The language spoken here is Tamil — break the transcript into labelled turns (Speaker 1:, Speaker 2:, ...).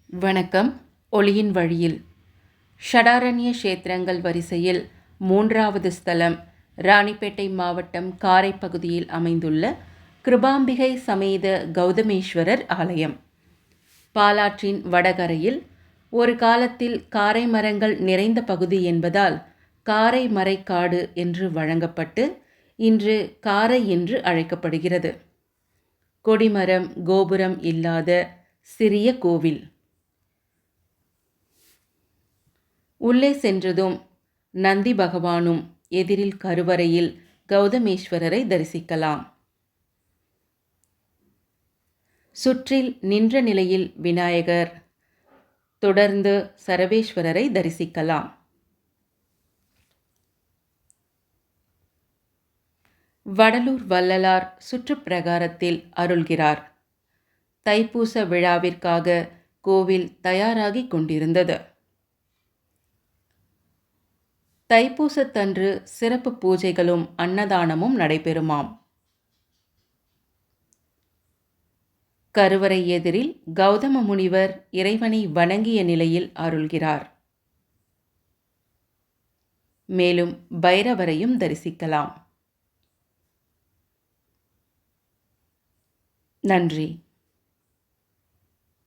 Speaker 1: வணக்கம். ஒளியின் வழியில் ஷடாரண்ய க்ஷேத்திரங்கள் வரிசையில் 3வது ஸ்தலம் ராணிப்பேட்டை மாவட்டம் காரை பகுதியில் அமைந்துள்ள கிருபாம்பிகை சமேத கௌதமேஸ்வரர் ஆலயம். பாலாற்றின் வடகரையில் ஒரு காலத்தில் காரை மரங்கள் நிறைந்த பகுதி என்பதால் காரை மரைக்காடு என்று வழங்கப்பட்டு இன்று காரை என்று அழைக்கப்படுகிறது. கொடிமரம் கோபுரம் இல்லாத சிறிய கோவில். உள்ளே சென்றதும் நந்தி பகவானும் எதிரில் கருவறையில் கௌதமேஸ்வரரை தரிசிக்கலாம். சுற்றில் நின்ற நிலையில் விநாயகர், தொடர்ந்து சரவேஸ்வரரை தரிசிக்கலாம். வடலூர் வள்ளலார் சுற்றுப்பிரகாரத்தில் அருள்கிறார். தைப்பூச விழாவிற்காக கோவில் தயாராகி கொண்டிருந்தது. தைப்பூசத்தன்று சிறப்பு பூஜைகளும் அன்னதானமும் நடைபெறுமாம். கருவறை எதிரில் கௌதம முனிவர் இறைவனை வணங்கிய நிலையில் அருள்கிறார். மேலும் பைரவரையும் தரிசிக்கலாம். நன்றி.